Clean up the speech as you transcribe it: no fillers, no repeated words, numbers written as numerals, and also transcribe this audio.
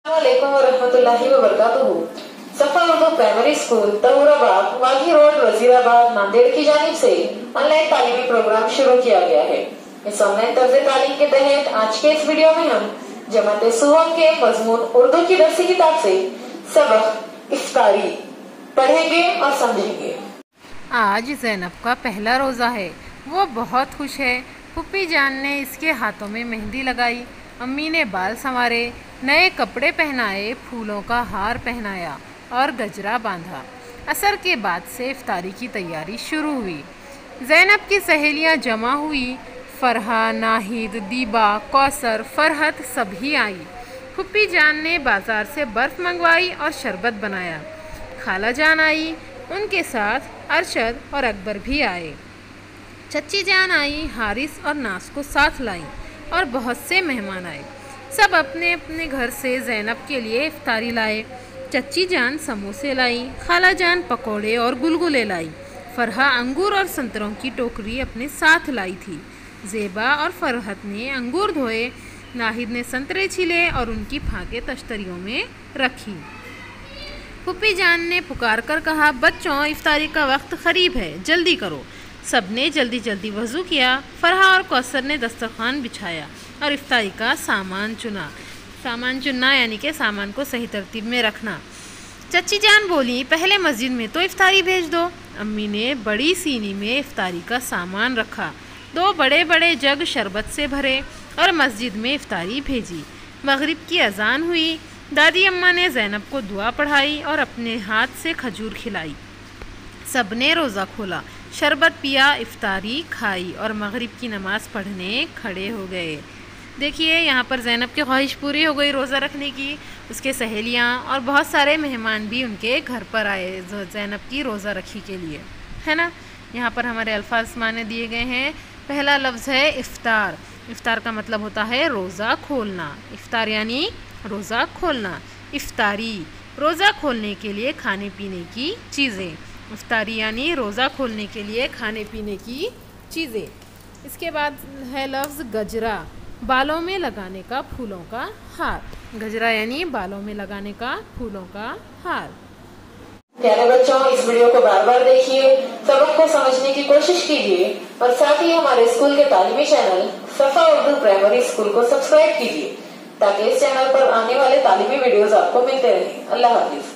अस्सलामुअलैकुम वरहमतुल्लाहि वबरकातुहू। Safa Urdu primary school Tahurabad, Waghi road, Wazirabad, Nanded की जानिब से ऑनलाइन तालीमी प्रोग्राम शुरू किया गया है। इस ऑनलाइन तर्ज तालीम के तहत आज के इस वीडियो में हम जमात सुवम के मजमून उर्दू की दरसी किताब से सबक इफ्तारी पढ़ेंगे और समझेंगे। आज ज़ैनब का पहला रोज़ा है। वो बहुत खुश है। फूफी जान ने इसके हाथों में मेहंदी लगाई, अम्मी ने बाल संवारे, नए कपड़े पहनाए, फूलों का हार पहनाया और गजरा बांधा। असर के बाद से इफ्तारी की तैयारी शुरू हुई। ज़ैनब की सहेलियां जमा हुई। फरहा, नाहिद, दीबा, कौसर, फरहत सभी आई। फूफी जान ने बाज़ार से बर्फ़ मंगवाई और शरबत बनाया। खाला जान आई, उनके साथ अरशद और अकबर भी आए। चच्ची जान आई, हारिस और नास को साथ लाई और बहुत से मेहमान आए। सब अपने अपने घर से ज़ैनब के लिए इफ्तारी लाए। चच्ची जान समोसे लाई, खाला जान पकोड़े और गुलगुले लाई। फरहा अंगूर और संतरों की टोकरी अपने साथ लाई थी। ज़ेबा और फरहत ने अंगूर धोए, नाहिद ने संतरे छिले और उनकी फाके तश्तरियों में रखी। फूफी जान ने पुकार कर कहा, बच्चों, इफ्तारी का वक्त करीब है, जल्दी करो। सबने जल्दी जल्दी वज़ू किया। फरहा और कौसर ने दस्तरखान बिछाया और इफ्तारी का सामान चुना। सामान चुनना यानी कि सामान को सही तरतीब में रखना। चच्ची जान बोली, पहले मस्जिद में तो इफ्तारी भेज दो। अम्मी ने बड़ी सीनी में इफ्तारी का सामान रखा। 2 बड़े बड़े जग शरबत से भरे और मस्जिद में इफ्तारी भेजी। मगरिब की अजान हुई। दादी अम्मा ने ज़ैनब को दुआ पढ़ाई और अपने हाथ से खजूर खिलाई। सबने रोज़ा खोला, शरबत पिया, इफ्तारी खाई और मगरिब की नमाज़ पढ़ने खड़े हो गए। देखिए, यहाँ पर ज़ैनब की ख्वाहिश पूरी हो गई रोज़ा रखने की। उसके सहेलियाँ और बहुत सारे मेहमान भी उनके घर पर आए ज़ैनब की रोज़ा रखी के लिए, है ना। यहाँ पर हमारे अल्फाज माने दिए गए हैं। पहला लफ्ज़ है इफ्तार। इफ्तार का मतलब होता है रोज़ा खोलना। इफ्तार यानी रोज़ा खोलना। इफ्तारी, रोज़ा खोलने के लिए खाने पीने की चीज़ें। इफ्तारी यानी रोज़ा खोलने के लिए खाने पीने की चीज़ें। इसके बाद है लफ्ज़ गजरा, बालों में लगाने का फूलों का हार। गजरा यानी बालों में लगाने का फूलों का हार। प्यारे बच्चों, इस वीडियो को बार बार देखिए, सबक को समझने की कोशिश कीजिए और साथ ही हमारे स्कूल के तालीमी चैनल सफा उर्दू प्राइमरी स्कूल को सब्सक्राइब कीजिए ताकि इस चैनल पर आने वाले तालीमी वीडियोस आपको मिलते रहें। अल्लाह हाफिज।